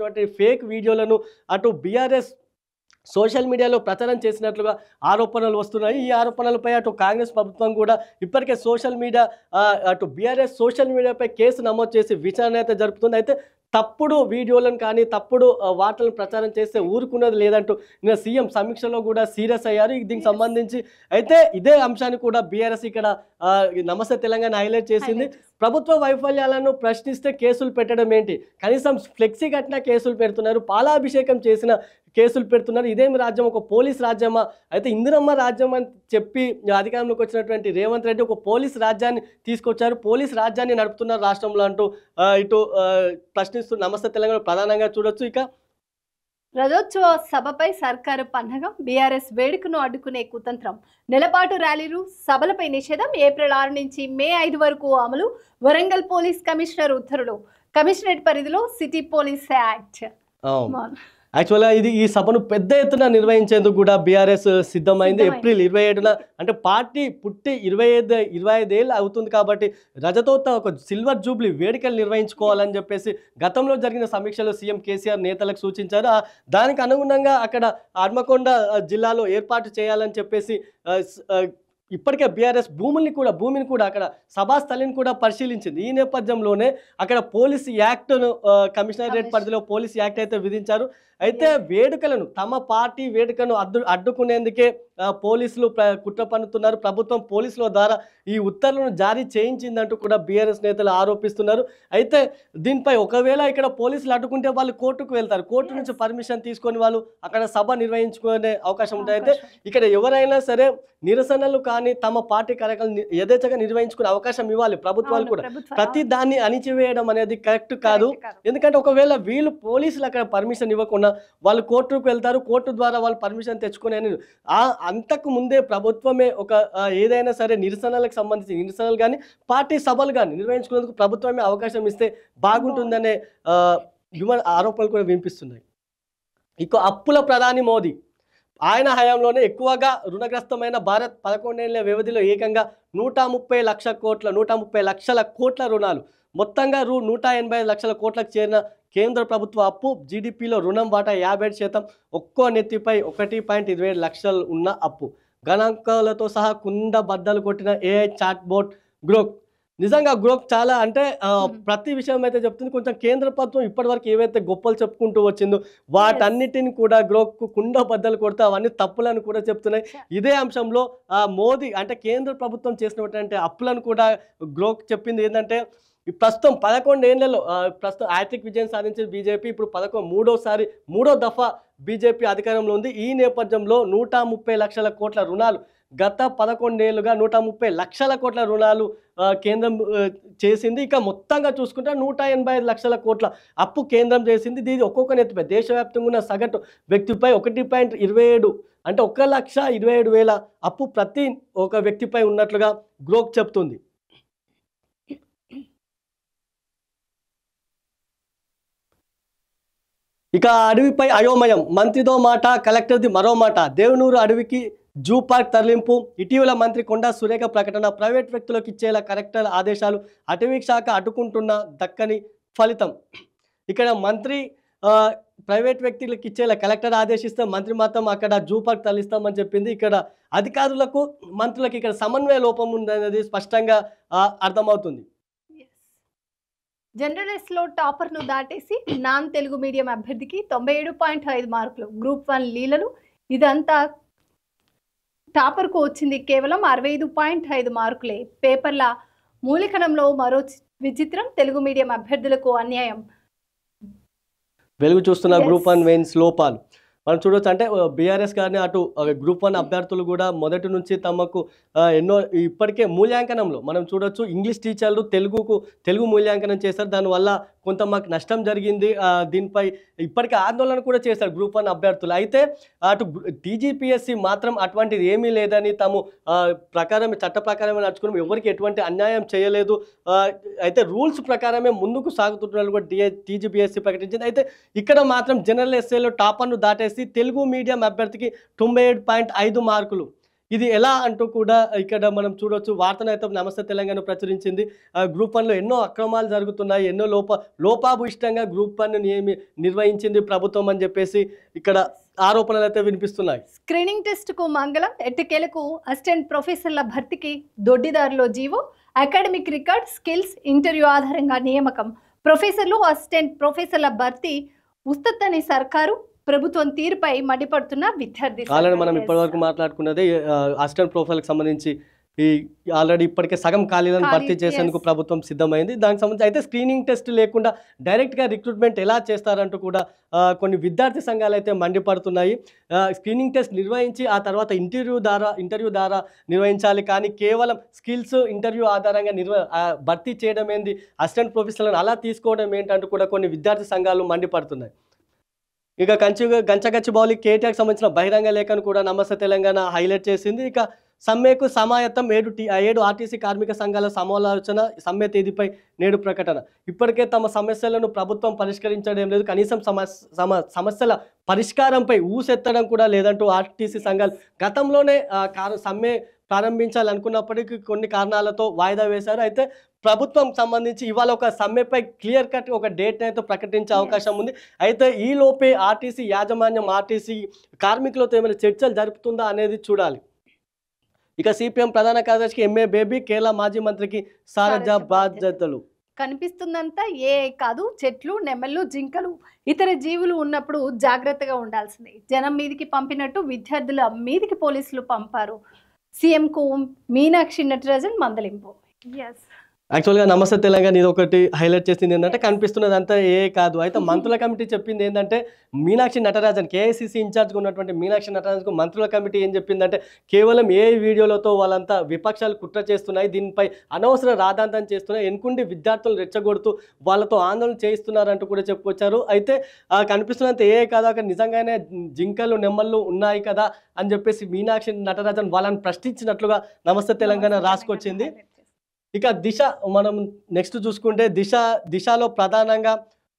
సంబంధించినటువంటి ఫేక్ వీడియోలను అటు బీఆర్ఎస్ సోషల్ మీడియాలో ప్రచారం చేసినట్లుగా ఆరోపణలు వస్తున్నాయి. ఈ ఆరోపణలపై అటు కాంగ్రెస్ ప్రభుత్వం కూడా ఇప్పటికే సోషల్ మీడియా అటు బీఆర్ఎస్ సోషల్ మీడియాపై కేసు నమోదు చేసి విచారణ అయితే జరుపుతుంది. అయితే తప్పుడు వీడియోలను కానీ తప్పుడు వార్తలను ప్రచారం చేస్తే ఊరుకున్నది లేదంటూ నిన్న సీఎం సమీక్షలో కూడా సీరియస్ అయ్యారు. దీనికి సంబంధించి అయితే ఇదే అంశాన్ని కూడా బీఆర్ఎస్ ఇక్కడ నమస్తే తెలంగాణ హైలైట్ చేసింది. ప్రభుత్వ వైఫల్యాలను ప్రశ్నిస్తే కేసులు పెట్టడం ఏంటి, కనీసం ఫ్లెక్సీ కట్టిన కేసులు పెడుతున్నారు, పాలాభిషేకం చేసిన కేసులు పెడుతున్నారు, ఇదేమి రాజ్యం, ఒక పోలీస్ రాజ్యమా? అయితే ఇందిరమ్మ రాజ్యం అని చెప్పి అధికారంలోకి వచ్చినటువంటి రేవంత్ రెడ్డి ఒక పోలీస్ రాజ్యాన్ని తీసుకొచ్చారు, పోలీస్ రాజ్యాన్ని నడుపుతున్నారు రాష్ట్రంలో అంటూ ఇటు ప్రశ్నిస్తూ నమస్తే తెలంగాణ ప్రధానంగా చూడొచ్చు. ఇక రథోత్సవ సభపై సర్కారు పన్నగం, బీఆర్ఎస్ వేడుకను అడ్డుకునే కుతంత్రం, నెలపాటు ర్యాలీలు సభలపై నిషేధం, ఏప్రిల్ 6 నుంచి మే 5 వరకు అమలు, వరంగల్ పోలీస్ కమిషనర్ ఉత్తర్వులు, కమిషనరేట్ పరిధిలో సిటీ పోలీస్ యాక్ట్. యాక్చువల్గా ఈ సభను పెద్ద ఎత్తున నిర్వహించేందుకు కూడా బీఆర్ఎస్ సిద్ధమైంది. ఏప్రిల్ 27న అంటే పార్టీ పుట్టి 25 ఏళ్ళు అవుతుంది కాబట్టి రజతోత్సవ ఒక సిల్వర్ జూబ్లీ వేడుకలు నిర్వహించుకోవాలని చెప్పేసి గతంలో జరిగిన సమీక్షలో సీఎం కేసీఆర్ నేతలకు సూచించారు. దానికి అనుగుణంగా అక్కడ హన్మకొండ జిల్లాలో ఏర్పాటు చేయాలని చెప్పేసి ఇప్పటికే బీఆర్ఎస్ భూమిని కూడా అక్కడ సభాస్థలిని కూడా పరిశీలించింది. ఈ నేపథ్యంలోనే అక్కడ పోలీస్ యాక్ట్ను కమిషనరేట్ పరిధిలో పోలీస్ యాక్ట్ అయితే విధించారు. అయితే వేడుకలను తమ పార్టీ వేడుకను అడ్డుకునేందుకే పోలీసులు కుట్ర పన్నుతున్నారు, ప్రభుత్వం పోలీసుల ద్వారా ఈ ఉత్తర్వులను జారీ చేయించిందంటూ కూడా బీఆర్ఎస్ నేతలు ఆరోపిస్తున్నారు. అయితే దీనిపై ఒకవేళ ఇక్కడ పోలీసులు అడ్డుకుంటే వాళ్ళు కోర్టుకు వెళ్తారు, కోర్టు నుంచి పర్మిషన్ తీసుకొని వాళ్ళు అక్కడ సభ నిర్వహించుకునే అవకాశం ఉంటుంది. అయితే ఇక్కడ ఎవరైనా సరే నిరసనలు కానీ తమ పార్టీ కార్యక్రమాలు యథేచ్ఛగా నిర్వహించుకునే అవకాశం ఇవ్వాలి ప్రభుత్వాలు కూడా. ప్రతి దాన్ని అణిచివేయడం అనేది కరెక్ట్ కాదు. ఎందుకంటే ఒకవేళ వీళ్ళు పోలీసులు అక్కడ పర్మిషన్ ఇవ్వకుండా వాళ్ళు కోర్టుకు వెళ్తారు, కోర్టు ద్వారా వాళ్ళు పర్మిషన్ తెచ్చుకునే అంతకు ముందే ప్రభుత్వమే ఒక ఏదైనా సరే నిరసనలకు సంబంధించి నిరసనలు కానీ పార్టీ సభలు కానీ నిర్వహించుకునేందుకు ప్రభుత్వమే అవకాశం ఇస్తే బాగుంటుందనే ఆరోపణలు కూడా వినిపిస్తున్నాయి. ఇక అప్పుల ప్రధాని మోదీ, ఆయన హయాంలోనే ఎక్కువగా రుణగ్రస్తమైన భారత్ 11 ఏళ్ల వ్యవధిలో ఏకంగా 130 లక్షల కోట్ల రుణాలు, మొత్తంగా 185 లక్షల కోట్లకు చేరిన కేంద్ర ప్రభుత్వ అప్పు, జీడిపిలో రుణం వాటా 57%, ఒక్కో నెత్తిపై 1.27 లక్షలు ఉన్న అప్పు, గణాంకాలతో సహా కుండ బద్దలు కొట్టిన ఏఐ చాట్ బోట్ గ్రోక్. నిజంగా గ్రోక్ చాలా అంటే ప్రతి విషయం అయితే చెప్తుంది. కొంచెం కేంద్ర ప్రభుత్వం ఇప్పటివరకు ఏవైతే గొప్పలు చెప్పుకుంటూ వచ్చిందో వాటన్నిటిని కూడా గ్రోక్ కుండ బద్దలు కొడితే అవన్నీ తప్పులను కూడా చెప్తున్నాయి. ఇదే అంశంలో మోదీ అంటే కేంద్ర ప్రభుత్వం చేసినటువంటి అప్పులను కూడా గ్రోక్ చెప్పింది ఏంటంటే ప్రస్తుతం 11 ఏళ్లలో ప్రస్తుతం హ్యాట్రిక్ విజయం సాధించిన బీజేపీ ఇప్పుడు మూడో దఫా బీజేపీ అధికారంలో ఉంది. ఈ నేపథ్యంలో 130 లక్షల కోట్ల రుణాలు, గత 11 ఏళ్ళుగా 130 లక్షల కోట్ల రుణాలు కేంద్రం చేసింది. ఇక మొత్తంగా చూసుకుంటే 185 లక్షల కోట్ల అప్పు కేంద్రం చేసింది. దీని ఒక్కొక్క నెత్తిపై దేశవ్యాప్తంగా ఉన్న సగటు వ్యక్తిపై 1.27 అంటే 1,27,000 అప్పు ప్రతి ఒక వ్యక్తిపై ఉన్నట్లుగా గ్రోక్ చెప్తుంది. ఇక అడవిపై అయోమయం, మంత్రితో మాట, కలెక్టర్ది మరో మాట, దేవనూరు అడవికి జూ పార్క్ తరలింపు, ఇటీవల మంత్రి కొండా సురేఖ ప్రకటన, ప్రైవేట్ వ్యక్తులకు ఇచ్చేలా కలెక్టర్ ఆదేశాలు, అటవీ శాఖ అడ్డుకుంటున్న దక్కని ఫలితం. ఇక్కడ మంత్రి ప్రైవేట్ వ్యక్తులకు ఇచ్చేలా కలెక్టర్ ఆదేశిస్తే మంత్రి మాత్రం అక్కడ జూ పార్క్ తరలిస్తామని చెప్పింది. ఇక్కడ అధికారులకు మంత్రులకు ఇక్కడ సమన్వయ లోపం ఉందనేది స్పష్టంగా అర్థమవుతుంది. జనరలిస్ట్లో టాపర్ను దాటేసి నాన్ తెలుగు మీడియం అభ్యర్థికి 97.5 మార్కులు, గ్రూప్ 1 లీలలు. ఇదంతా టాపర్కు వచ్చింది కేవలం 65.5 మార్కులే. పేపర్ల మూలికణంలో మరో విచిత్రం, తెలుగు మీడియం అభ్యర్థులకు అన్యాయం. వెలుగు చూస్తున్న గ్రూప్ 1 మెయిన్స్ లోపాలు మనం చూడవచ్చు. అంటే బీఆర్ఎస్ కానీ అటు గ్రూప్ 1 అభ్యర్థులు కూడా మొదటి నుంచి తమకు ఎన్నో ఇప్పటికే మూల్యాంకనంలో మనం చూడొచ్చు. ఇంగ్లీష్ టీచర్లు తెలుగు మూల్యాంకనం చేస్తారు, దానివల్ల కొంత మాకు నష్టం జరిగింది. దీనిపై ఇప్పటికే ఆందోళన కూడా చేశారు గ్రూప్ 1 అభ్యర్థులు. అయితే అటు టీజీపీఎస్సీ మాత్రం అటువంటిది ఏమీ లేదని తాము చట్ట ప్రకారమే నడుచుకున్నాం, ఎవరికి ఎటువంటి అన్యాయం చేయలేదు, అయితే రూల్స్ ప్రకారమే ముందుకు సాగుతున్నట్లు కూడా టీజీపీఎస్సీ ప్రకటించింది. అయితే ఇక్కడ మాత్రం జనరల్ ఎస్ఏలో టాపర్ను దాటేసి తెలుగు మీడియం అభ్యర్థికి 97.5 మార్కులు. ఇది ఎలా అంటూ కూడా ఇక్కడ మనం చూడొచ్చు. వార్తనైతే నమస్తే తెలంగాణ ప్రచురించింది. గ్రూప్ 1లో ఎన్నో అక్రమాలు జరుగుతున్నాయి, ఎన్నో లోపాభూయిష్టంగా గ్రూప్ 1 నిర్వహించింది ప్రభుత్వం అని చెప్పేసి ఇక్కడ ఆరోపణలు అయితే వినిపిస్తున్నాయి. స్క్రీనింగ్ టెస్ట్కు మంగళం, ఎట్టకేలకు అసిస్టెంట్ ప్రొఫెసర్ల భర్తీకి దొడ్డిదారిలో జీవో, అకాడమిక్ రికార్డ్, స్కిల్స్, ఇంటర్వ్యూ ఆధారంగా నియామకం, ప్రొఫెసర్లు, అసిస్టెంట్ ప్రొఫెసర్ల భర్తీ ఉస్తత్తని సర్కారు, ప్రభుత్వం తీరుపై మండిపడుతున్న విద్యార్థి. ఆల్రెడీ మనం ఇప్పటివరకు మాట్లాడుకున్నది అసిస్టెంట్ ప్రొఫెసర్లకు సంబంధించి ఆల్రెడీ ఇప్పటికే సగం ఖాళీలను భర్తీ చేసేందుకు ప్రభుత్వం సిద్ధమైంది. దానికి సంబంధించి అయితే స్క్రీనింగ్ టెస్ట్ లేకుండా డైరెక్ట్గా రిక్రూట్మెంట్ ఎలా చేస్తారంటూ కూడా కొన్ని విద్యార్థి సంఘాలు అయితే మండిపడుతున్నాయి. స్క్రీనింగ్ టెస్ట్ నిర్వహించి ఆ తర్వాత ఇంటర్వ్యూ ద్వారా నిర్వహించాలి, కానీ కేవలం స్కిల్స్ ఇంటర్వ్యూ ఆధారంగా భర్తీ చేయడం ఏంది, అసిస్టెంట్ ప్రొఫెసర్లను అలా తీసుకోవడం ఏంటంటూ కూడా కొన్ని విద్యార్థి సంఘాలు మండిపడుతున్నాయి. ఇక గంచగచ్చిబౌలి కేటీఆర్కి సంబంధించిన బహిరంగ లేఖను కూడా నమస్తే తెలంగాణ హైలైట్ చేసింది. ఇక సమ్మెకు సమాయత్తం 7 ఆర్టీసీ కార్మిక సంఘాల సమాలోచన, సమ్మె తేదీపై నేడు ప్రకటన. ఇప్పటికే తమ సమస్యలను ప్రభుత్వం పరిష్కరించడం లేదు, కనీసం సమస్యల పరిష్కారంపై ఊసెత్తడం కూడా లేదంటూ ఆర్టీసీ సంఘాలు గతంలోనే సమ్మె ప్రారంభించాలనుకున్నప్పటికీ కొన్ని కారణాలతో వాయిదా వేశారు. అయితే ప్రభుత్వం సంబంధించి ఇవాళ ఒక సమ్మెపై క్లియర్ కట్ ఒక డేట్ అయితే ప్రకటించే అవకాశం ఉంది. అయితే ఈ లోపే ఆర్టీసీ యాజమాన్యం ఆర్టీసీ కార్మికులతో ఏమైనా చర్చలు జరుపుతుందా అనేది చూడాలి. ఇక సిపిఎం ప్రధాన కార్యదర్శికి ఎంఏ బేబీ, కేరళ మాజీ మంత్రికి సారథ్య బాధ్యతలు. కనిపిస్తుందంతా ఏ కాదు, చెట్లు, నెమళ్ళు, జింకలు, ఇతర జీవులు ఉన్నప్పుడు జాగ్రత్తగా ఉండాల్సిందే. జనం మీదికి పంపినట్టు విద్యార్థుల మీదికి పోలీసులు పంపారు. సీఎంకు మీనాక్షి నటరాజన్ మందలింపు. యాక్చువల్గా నమస్తే తెలంగాణ ఇది ఒకటి హైలైట్ చేసింది ఏంటంటే కనిపిస్తున్నది అంతా ఏ కాదు. అయితే మంత్రుల కమిటీ చెప్పింది ఏంటంటే మీనాక్షి నటరాజన్, కేఐసిసి ఇన్ఛార్జ్గా ఉన్నటువంటి మీనాక్షి నటరాజన్కు మంత్రుల కమిటీ ఏం చెప్పిందంటే కేవలం ఏ వీడియోలతో వాళ్ళంతా విపక్షాలు కుట్ర చేస్తున్నాయి, దీనిపై అనవసర రాద్ధాంతం చేస్తున్నాయి, ఎన్నుకుండి విద్యార్థులు రెచ్చగొడుతూ వాళ్ళతో ఆందోళన చేయిస్తున్నారంటూ కూడా చెప్పుకొచ్చారు. అయితే కనిపిస్తున్నంత ఏ కాదు, అక్కడ నిజంగానే జింకలు నెమ్మళ్ళు ఉన్నాయి కదా అని చెప్పేసి మీనాక్షి నటరాజన్ వాళ్ళని ప్రశ్నించినట్లుగా నమస్తే తెలంగాణ రాసుకొచ్చింది. ఇక దిశ మనం నెక్స్ట్ చూసుకుంటే దిశలో ప్రధానంగా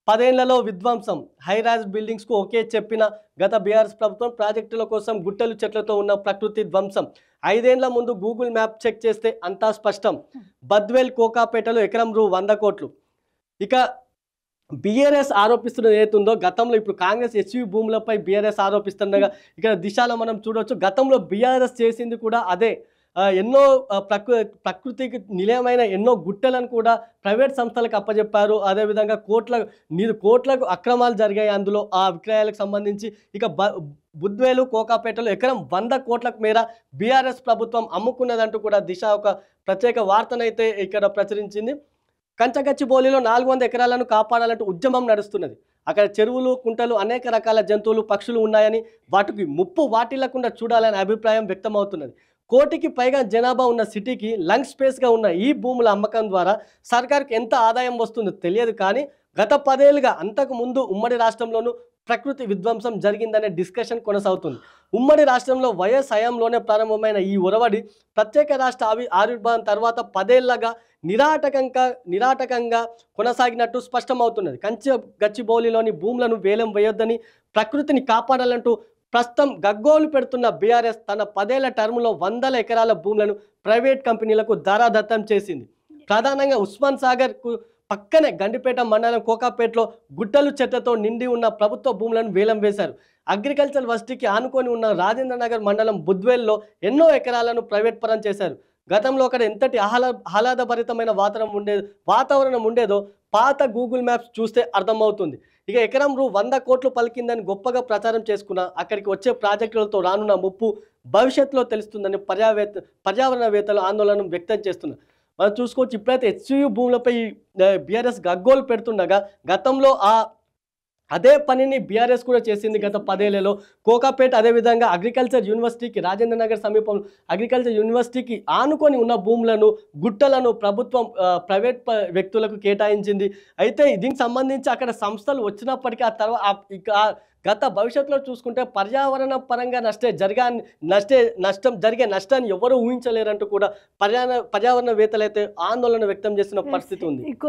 10 ఏళ్లలో విధ్వంసం, హైరైజ్ బిల్డింగ్స్కు ఓకే చెప్పిన గత బీఆర్ఎస్ ప్రభుత్వం, ప్రాజెక్టుల కోసం గుట్టలు చెట్లతో ఉన్న ప్రకృతి ధ్వంసం, 5 ఏళ్ల ముందు గూగుల్ మ్యాప్ చెక్ చేస్తే అంతా స్పష్టం, బద్వేల్ కోకాపేటలో ఎకరం రూ 100 కోట్లు. ఇక బీఆర్ఎస్ ఆరోపిస్తున్నది ఏతుందో గతంలో ఇప్పుడు కాంగ్రెస్ ఎస్యూ భూములపై బీఆర్ఎస్ ఆరోపిస్తుండగా ఇక్కడ దిశలో మనం చూడవచ్చు గతంలో బీఆర్ఎస్ చేసింది కూడా అదే. ఎన్నో ప్రకృతికి నిలయమైన ఎన్నో గుట్టలను కూడా ప్రైవేట్ సంస్థలకు అప్పచెప్పారు. అదేవిధంగా కోట్లకు అక్రమాలు జరిగాయి అందులో ఆ విక్రయాలకు సంబంధించి. ఇక బుద్వేలు కోకాపేటలో ఎకరం 100 కోట్లకు మేర బీఆర్ఎస్ ప్రభుత్వం అమ్ముకున్నదంటూ కూడా దిశ ఒక ప్రత్యేక వార్తనైతే ఇక్కడ ప్రచురించింది. కంచగచ్చిబౌలిలో 400 ఎకరాలను కాపాడాలంటూ ఉద్యమం నడుస్తున్నది. అక్కడ చెరువులు, కుంటలు, అనేక రకాల జంతువులు, పక్షులు ఉన్నాయని వాటికి ముప్పు వాటిల్లకుండా చూడాలని అభిప్రాయం వ్యక్తమవుతున్నది. 1 కోటికి పైగా జనాభా ఉన్న సిటీకి లంగ్ స్పేస్గా ఉన్న ఈ భూముల అమ్మకం ద్వారా సర్కార్కి ఎంత ఆదాయం వస్తుందో తెలియదు, కానీ గత 10 ఏళ్ళుగా అంతకు ముందు ఉమ్మడి రాష్ట్రంలోనూ ప్రకృతి విధ్వంసం జరిగిందనే డిస్కషన్ కొనసాగుతుంది. ఉమ్మడి రాష్ట్రంలో వైఎస్ హయాంలోనే ప్రారంభమైన ఈ ఒరవడి ప్రత్యేక రాష్ట్ర ఆవిర్భావం తర్వాత 10 ఏళ్లగా నిరాటకంగా కొనసాగినట్టు స్పష్టమవుతున్నది. గచ్చిబౌలిలోని భూములను వేలం వేయొద్దని, ప్రకృతిని కాపాడాలంటూ ప్రస్తుతం గగ్గోలు పెడుతున్న బీఆర్ఎస్ తన 10 ఏళ్ల టర్మ్లో 100 ఎకరాల భూములను ప్రైవేట్ కంపెనీలకు ధారాదత్తం చేసింది. ప్రధానంగా ఉస్మాన్ సాగర్కు పక్కనే గండిపేట మండలం కోకాపేటలో గుట్టలు చెట్లతో నిండి ఉన్న ప్రభుత్వ భూములను వేలం వేశారు. అగ్రికల్చర్ వర్సిటీకి ఆనుకొని ఉన్న రాజేంద్రనగర్ మండలం బుద్వేల్లో ఎన్నో ఎకరాలను ప్రైవేట్ పరం చేశారు. గతంలో అక్కడ ఎంతటి ఆహ్లాదభరితమైన వాతావరణం ఉండేదో పాత గూగుల్ మ్యాప్స్ చూస్తే అర్థమవుతుంది. ఇక ఎకరం రూ 100 కోట్లు పలికిందని గొప్పగా ప్రచారం చేసుకున్న అక్కడికి వచ్చే ప్రాజెక్టులతో రానున్న ముప్పు భవిష్యత్తులో తెలుస్తుందని పర్యావరణవేత్తలు ఆందోళన వ్యక్తం చేస్తున్నారు. మనం చూసుకోవచ్చు ఇప్పుడైతే హెచ్యూ భూములపై బీఆర్ఎస్ గగ్గోలు పెడుతుండగా గతంలో అదే పనిని బీఆర్ఎస్ కూడా చేసింది గత 10 ఏళ్లలో. కోకాపేట అదేవిధంగా అగ్రికల్చర్ యూనివర్సిటీకి రాజేంద్రనగర్ సమీపంలో అగ్రికల్చర్ యూనివర్సిటీకి ఆనుకొని ఉన్న భూములను గుట్టలను ప్రభుత్వం ప్రైవేట్ వ్యక్తులకు కేటాయించింది. అయితే దీనికి సంబంధించి అక్కడ సంస్థలు వచ్చినప్పటికీ ఆ తర్వాత గత భవిష్యత్తులో చూసుకుంటే పర్యావరణ పరంగా నష్టం జరిగే నష్టాన్ని ఎవరు ఊహించలేరంటూ కూడా పర్యావరణవేత్తలు అయితే ఆందోళన వ్యక్తం చేస్తున్న పరిస్థితి ఉంది.